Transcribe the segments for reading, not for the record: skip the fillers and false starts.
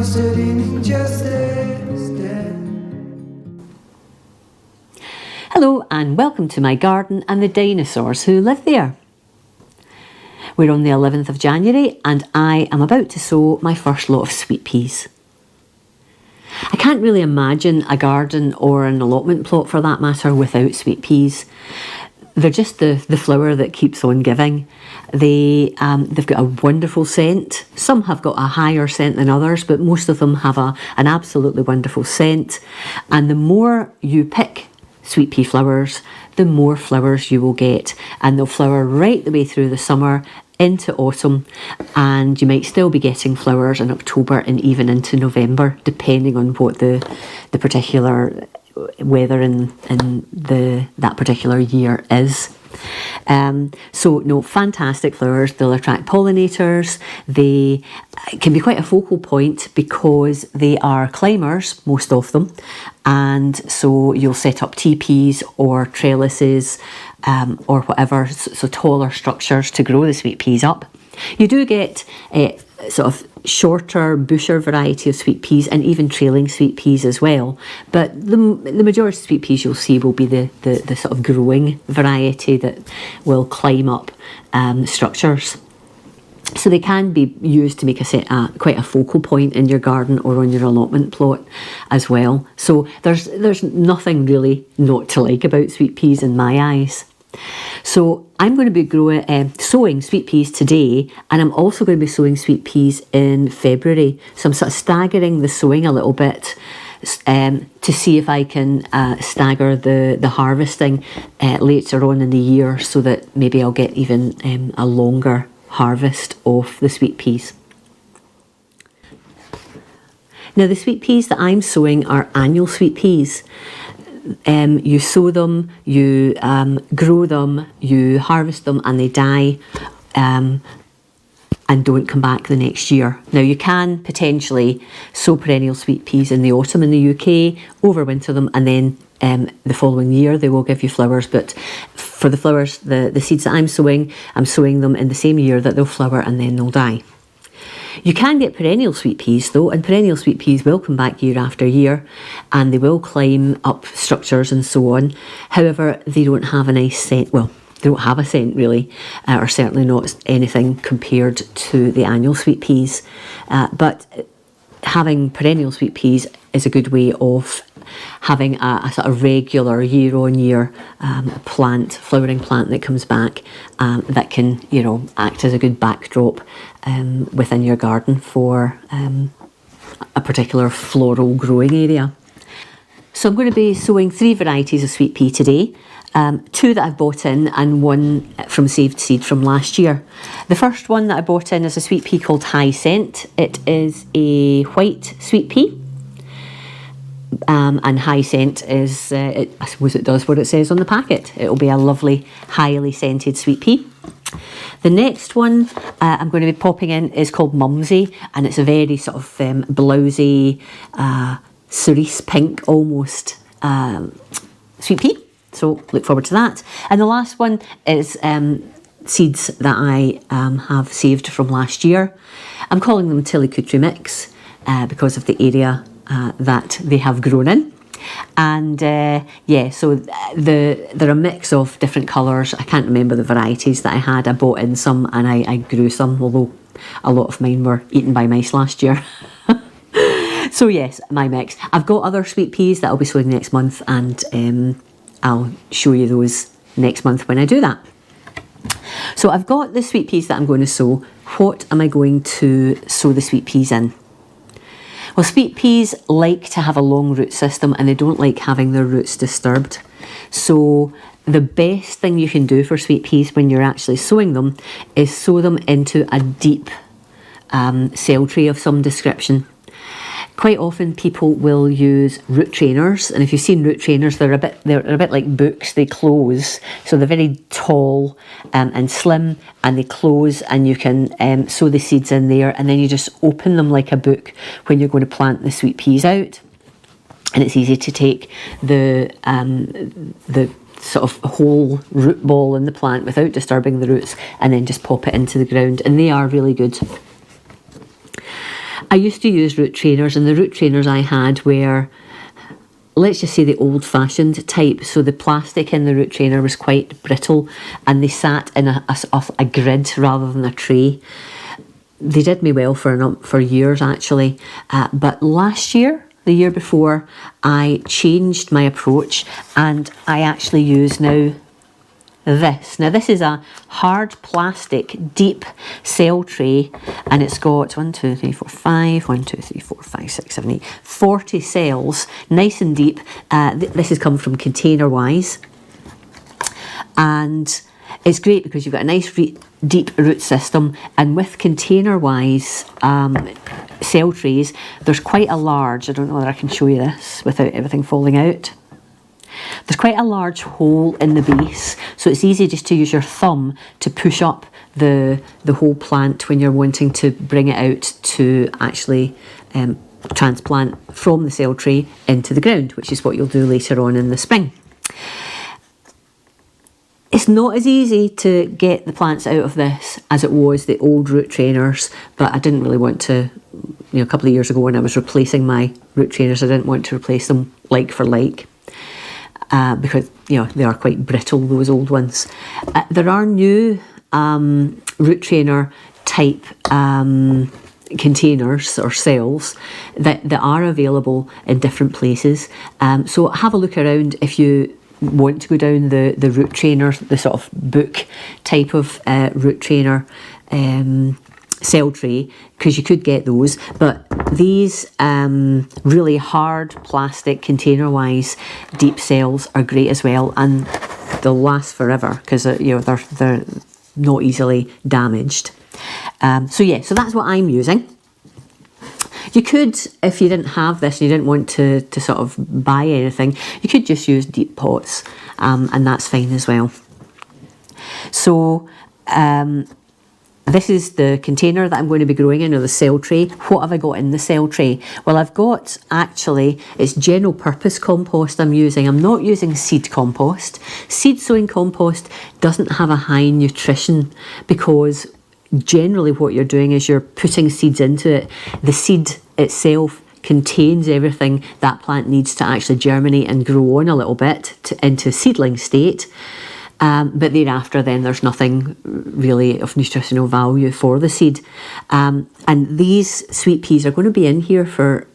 trusted in injustice. Hello and welcome to my garden and the dinosaurs who live there. We're on the 11th of January and I am about to sow my first lot of sweet peas. I can't really imagine a garden or an allotment plot for that matter without sweet peas. They're just the flower that keeps on giving. They've got a wonderful scent. Some have got a higher scent than others, but most of them have an absolutely wonderful scent. And the more you pick sweet pea flowers, the more flowers you will get. And they'll flower right the way through the summer into autumn, and you might still be getting flowers in October and even into November, depending on what the particular weather in that particular year is. So no, fantastic flowers. They'll attract pollinators. They can be quite a focal point because they are climbers, most of them, and so you'll set up teepees or trellises or whatever, so taller structures to grow the sweet peas up. You do get sort of shorter, bushier variety of sweet peas and even trailing sweet peas as well. But the majority of sweet peas you'll see will be the sort of growing variety that will climb up structures. So they can be used to make quite a focal point in your garden or on your allotment plot as well. So there's nothing really not to like about sweet peas in my eyes. So I'm going to be sowing sweet peas today, and I'm also going to be sowing sweet peas in February. So I'm sort of staggering the sowing a little bit to see if I can stagger the harvesting later on in the year, so that maybe I'll get even a longer harvest of the sweet peas. Now the sweet peas that I'm sowing are annual sweet peas. You sow them, you grow them, you harvest them, and they die and don't come back the next year. Now you can potentially sow perennial sweet peas in the autumn in the UK, overwinter them, and then the following year they will give you flowers. But for the flowers, the seeds that I'm sowing them in the same year that they'll flower, and then they'll die. You can get perennial sweet peas though, and perennial sweet peas will come back year after year, and they will climb up structures and so on. However, they don't have a nice scent. Well, they don't have a scent really, or certainly not anything compared to the annual sweet peas. But having perennial sweet peas is a good way of having a sort of regular year-on-year flowering plant that comes back, that can, act as a good backdrop within your garden for a particular floral growing area. So I'm going to be sowing 3 varieties of sweet pea today, 2 that I've bought in and 1 from saved seed from last year. The first one that I bought in is a sweet pea called High Scent. It is a white sweet pea. And High Scent is, I suppose it does what it says on the packet. It'll be a lovely, highly scented sweet pea. The next one I'm going to be popping in is called Mumsy, and it's a very sort of blousy, cerise pink almost sweet pea. So look forward to that. And the last one is seeds that I have saved from last year. I'm calling them Tillicootery Mix because of the area that they have grown in. And so they're a mix of different colours. I can't remember the varieties that I had. I bought in some and I grew some, although a lot of mine were eaten by mice last year. So yes, my mix. I've got other sweet peas that I'll be sowing next month, and I'll show you those next month when I do that. So I've got the sweet peas that I'm going to sow. What am I going to sow the sweet peas in? Well, sweet peas like to have a long root system, and they don't like having their roots disturbed. So the best thing you can do for sweet peas when you're actually sowing them is sow them into a deep cell tray of some description. Quite often people will use root trainers, and if you've seen root trainers, they're a bit like books. They close, so they're very tall and slim, and they close, and you can sow the seeds in there, and then you just open them like a book when you're going to plant the sweet peas out. And it's easy to take the sort of whole root ball in the plant without disturbing the roots, and then just pop it into the ground, and they are really good. I used to use root trainers, and the root trainers I had were, let's just say, the old-fashioned type. So the plastic in the root trainer was quite brittle, and they sat in a grid rather than a tray. They did me well for years, actually. But last year, the year before, I changed my approach, and I actually use now this. Now, this is a hard plastic deep cell tray, and it's got 1, 2, 3, 4, 5, 1, 2, 3, 4, 5, 6, 7, 8, 40 cells, nice and deep. This has come from Container Wise, and it's great because you've got a nice deep root system, and with Container Wise cell trays, there's quite a large, I don't know whether I can show you this without everything falling out. There's quite a large hole in the base, so it's easy just to use your thumb to push up the whole plant when you're wanting to bring it out to actually transplant from the cell tray into the ground, which is what you'll do later on in the spring. It's not as easy to get the plants out of this as it was the old root trainers, but I didn't really want to, a couple of years ago when I was replacing my root trainers, I didn't want to replace them like for like. Because they are quite brittle, those old ones. There are new root trainer type containers or cells that are available in different places. So have a look around if you want to go down the root trainer, the sort of book type of root trainer cell tray, because you could get those, but these really hard plastic Container Wise deep cells are great as well, and they'll last forever because they're not easily damaged. So that's what I'm using. You could, if you didn't have this and you didn't want to sort of buy anything, you could just use deep pots, and that's fine as well. So this is the container that I'm going to be growing in, or the cell tray. What have I got in the cell tray? Well, I've got, actually, it's general purpose compost I'm using. I'm not using seed compost. Seed sowing compost doesn't have a high nutrition because generally what you're doing is you're putting seeds into it. The seed itself contains everything that plant needs to actually germinate and grow on a little bit into seedling state. But thereafter then there's nothing really of nutritional value for the seed. And these sweet peas are going to be in here for,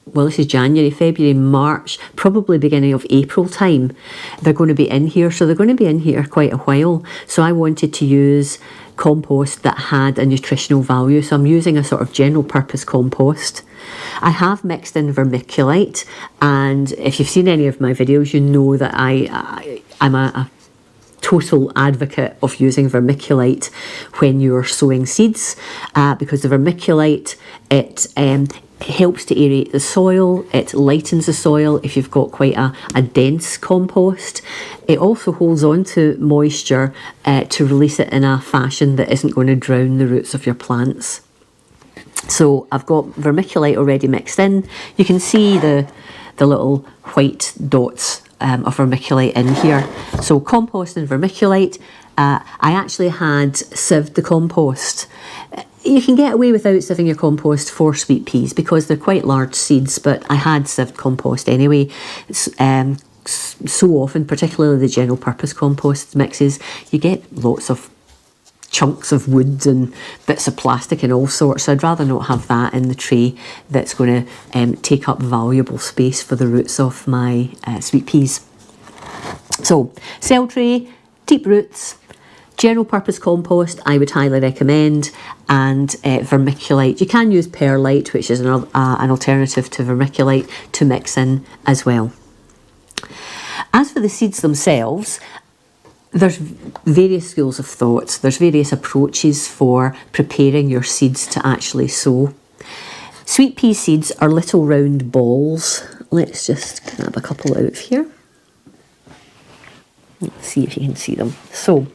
well, this is January, February, March, probably beginning of April time. They're going to be in here, so they're going to be in here quite a while. So I wanted to use compost that had a nutritional value, so I'm using a sort of general purpose compost. I have mixed in vermiculite, and if you've seen any of my videos, you know that I'm a total advocate of using vermiculite when you're sowing seeds, because the vermiculite, it helps to aerate the soil, it lightens the soil if you've got quite a dense compost. It also holds on to moisture to release it in a fashion that isn't going to drown the roots of your plants. So I've got vermiculite already mixed in. You can see the little white dots of vermiculite in here. So compost and vermiculite. I actually had sieved the compost. You can get away without sieving your compost for sweet peas because they're quite large seeds, but I had sieved compost anyway. So often, particularly the general purpose compost mixes, you get lots of chunks of wood and bits of plastic and all sorts. So I'd rather not have that in the tray that's going to take up valuable space for the roots of my sweet peas. So cell tray, deep roots, general purpose compost I would highly recommend, and vermiculite. You can use perlite, which is an alternative to vermiculite, to mix in as well. As for the seeds themselves, there's various schools of thought. There's various approaches for preparing your seeds to actually sow. Sweet pea seeds are little round balls. Let's just grab a couple out of here. Let's see if you can see them. So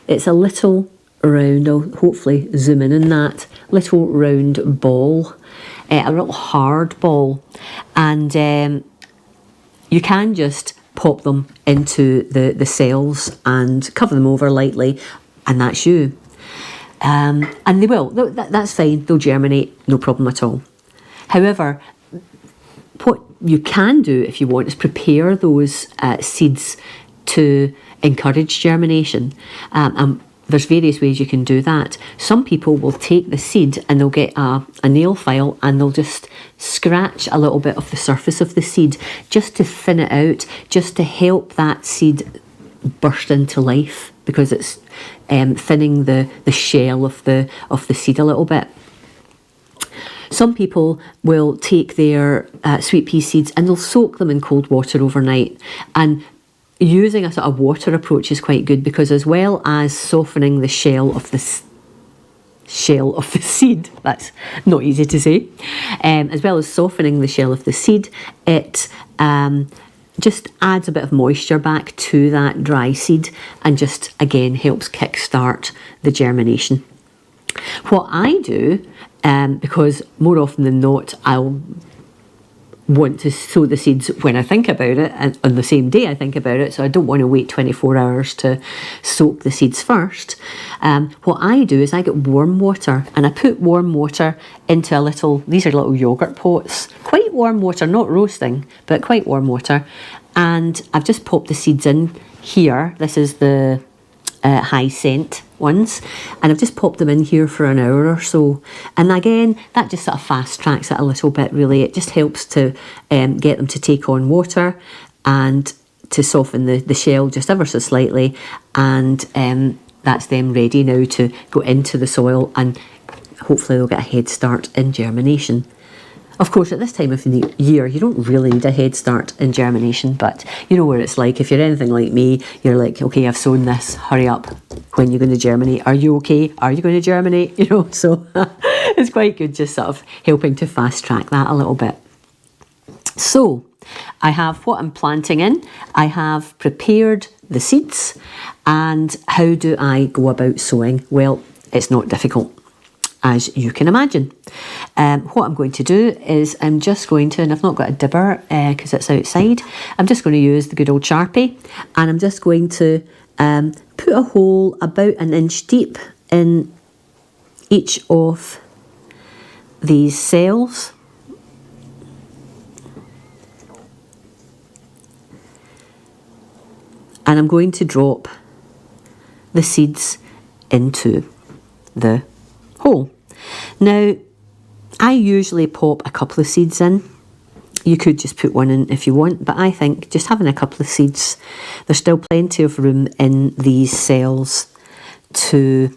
it's a little round, I'll hopefully zoom in on that, little round ball, a little hard ball, and you can just pop them into the cells and cover them over lightly, and that's you. And they will. That's fine. They'll germinate, no problem at all. However, what you can do if you want is prepare those seeds to encourage germination. And there's various ways you can do that. Some people will take the seed and they'll get a nail file and they'll just scratch a little bit of the surface of the seed just to thin it out, just to help that seed burst into life, because it's thinning the shell of the seed a little bit. Some people will take their sweet pea seeds and they'll soak them in cold water overnight. And using a sort of water approach is quite good, because as well as softening the shell of the seed, that's not easy to say, as well as softening the shell of the seed, it just adds a bit of moisture back to that dry seed and just again helps kickstart the germination. What I do, because more often than not I'll want to sow the seeds when I think about it, and on the same day I think about it, so I don't want to wait 24 hours to soak the seeds first. What I do is I get warm water and I put warm water into these are little yogurt pots, quite warm water, not roasting, but quite warm water, and I've just popped the seeds in here. This is the high scent ones, and I've just popped them in here for an hour or so, and again that just sort of fast tracks it a little bit. Really, it just helps to get them to take on water and to soften the shell just ever so slightly, and that's them ready now to go into the soil, and hopefully they'll get a head start in germination. Of course, at this time of the year, you don't really need a head start in germination, but you know what it's like. If you're anything like me, you're like, okay, I've sown this, hurry up. When are you going to germinate? Are you okay? Are you going to germinate? You know, so it's quite good just sort of helping to fast track that a little bit. So I have what I'm planting in. I have prepared the seeds. And how do I go about sowing? Well, it's not difficult, as you can imagine. What I'm going to do is I'm just going to, and I've not got a dibber because it's outside, I'm just going to use the good old Sharpie, and I'm just going to put a hole about an inch deep in each of these cells. And I'm going to drop the seeds into the hole. Now, I usually pop a couple of seeds in. You could just put one in if you want, but I think just having a couple of seeds, there's still plenty of room in these cells to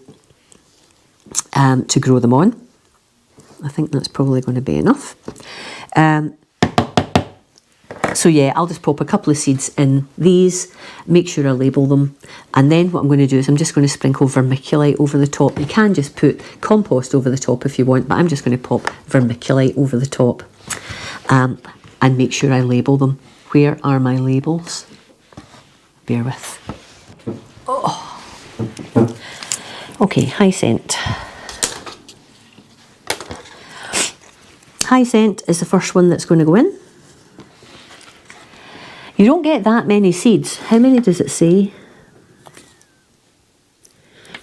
grow them on. I think that's probably going to be enough. So yeah, I'll just pop a couple of seeds in these, make sure I label them, and then what I'm going to do is I'm just going to sprinkle vermiculite over the top. You can just put compost over the top if you want, but I'm just going to pop vermiculite over the top and make sure I label them. Where are my labels? Bear with. Oh. Okay, hyacinth. Hyacinth is the first one that's going to go in. You don't get that many seeds. How many does it say?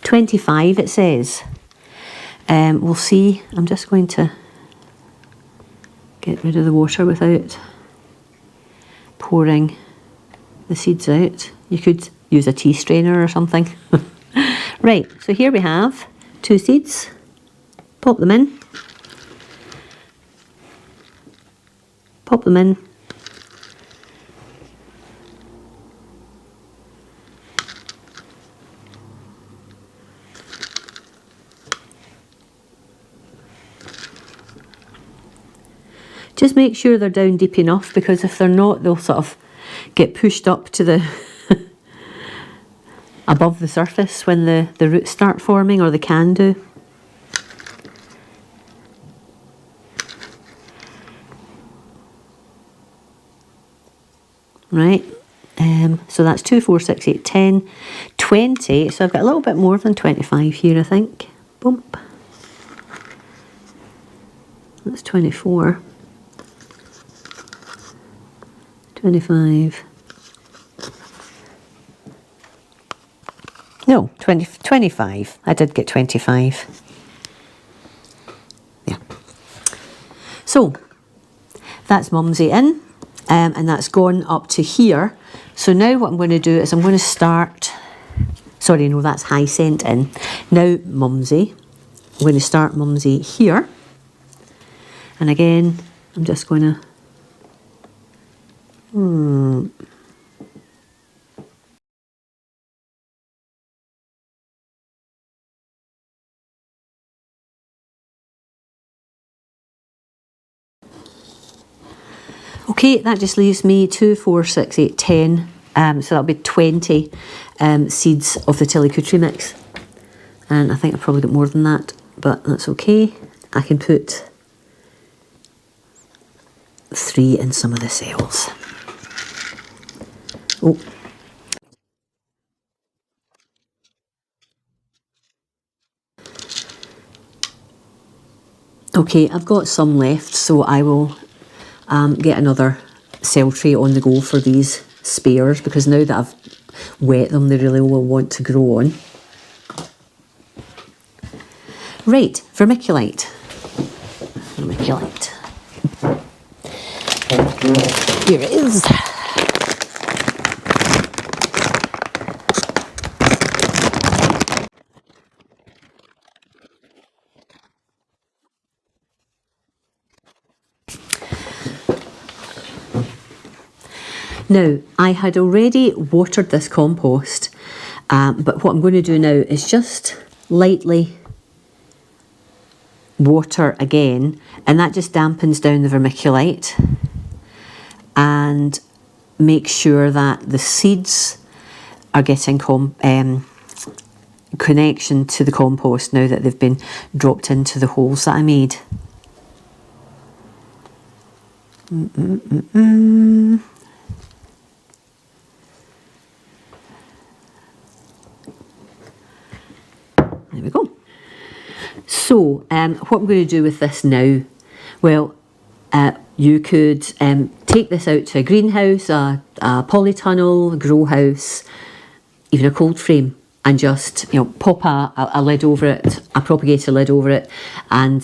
25 it says. We'll see. I'm just going to get rid of the water without pouring the seeds out. You could use a tea strainer or something. Right, so here we have 2 seeds. Pop them in. Pop them in. Just make sure they're down deep enough, because if they're not, they'll sort of get pushed up to the above the surface when the roots start forming, or they can do. Right, so that's 2, 4, 6, 8, 10, 20. So I've got a little bit more than 25 here, I think. Bump. That's 24. 25. No, 25. I did get 25. Yeah. So, that's Mumsy in, and that's gone up to here. So now what I'm going to do is I'm going to start, sorry, no, that's Hyacinth in. Now Mumsy, I'm going to start Mumsy here. And again, I'm just going to, Okay, that just leaves me 2, 4, 6, 8, 10. So that'll be 20 seeds of the Tillicootery mix. And I think I've probably got more than that, but that's okay. I can put 3 in some of the cells. Oh. Okay, I've got some left, so I will get another cell tray on the go for these spares, because now that I've wet them, they really will want to grow on. Right, vermiculite. Vermiculite. Here it is. Now, I had already watered this compost, but what I'm going to do now is just lightly water again, and that just dampens down the vermiculite and make sure that the seeds are getting connection to the compost now that they've been dropped into the holes that I made. There we go. So, what I'm going to do with this now, well, you could take this out to a greenhouse, a polytunnel, a grow house, even a cold frame, and just, you know, pop a lid over it, a propagator lid over it, and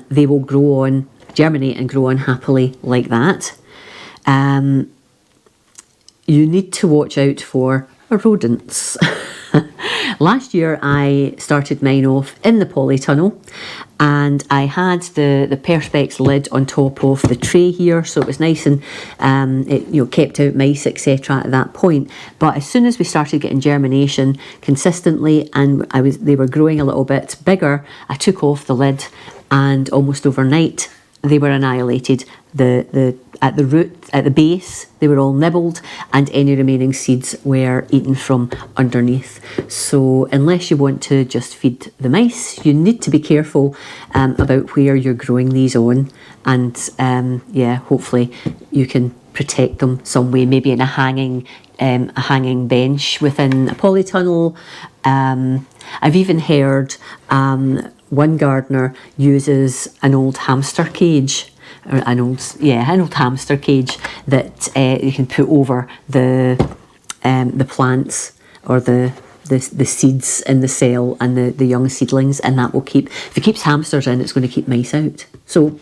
they will grow on, germinate and grow on happily like that. You need to watch out for rodents. Last year I started mine off in the polytunnel, and I had the Perspex lid on top of the tray here, so it was nice and it, you know, kept out mice, etc. at that point. But as soon as we started getting germination consistently and they were growing a little bit bigger, I took off the lid, and almost overnight they were annihilated. At the root, at the base, they were all nibbled, and any remaining seeds were eaten from underneath. So unless you want to just feed the mice, you need to be careful about where you're growing these on, and yeah, hopefully you can protect them some way, maybe in a hanging bench within a polytunnel. I've even heard one gardener uses an old hamster cage, or an old hamster cage that you can put over the plants or the seeds in the cell and the young seedlings, and that will keep, if it keeps hamsters in, it's going to keep mice out. So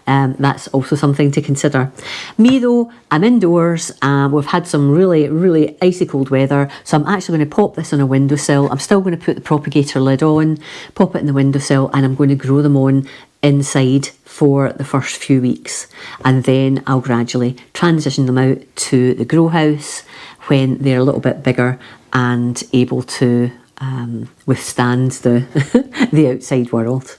that's also something to consider. Me though, I'm indoors. We've had some really icy cold weather, so I'm actually going to pop this on a windowsill. I'm still going to put the propagator lid on, pop it in the windowsill, and I'm going to grow them on inside for the first few weeks, and then I'll gradually transition them out to the grow house when they're a little bit bigger and able to withstand the the outside world.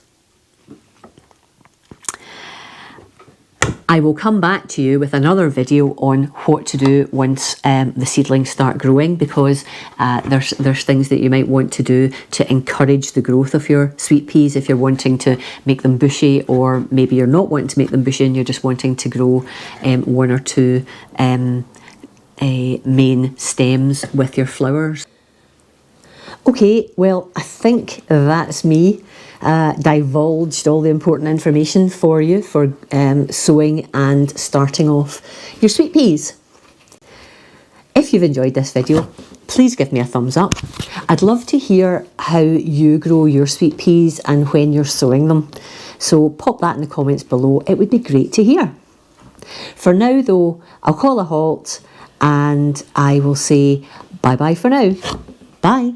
I will come back to you with another video on what to do once the seedlings start growing, because there's things that you might want to do to encourage the growth of your sweet peas if you're wanting to make them bushy, or maybe you're not wanting to make them bushy and you're just wanting to grow 1 or 2 main stems with your flowers. Okay, well, I think that's me divulged all the important information for you for sowing and starting off your sweet peas. If you've enjoyed this video, please give me a thumbs up. I'd love to hear how you grow your sweet peas and when you're sowing them. So pop that in the comments below. It would be great to hear. For now though, I'll call a halt and I will say bye bye for now. Bye.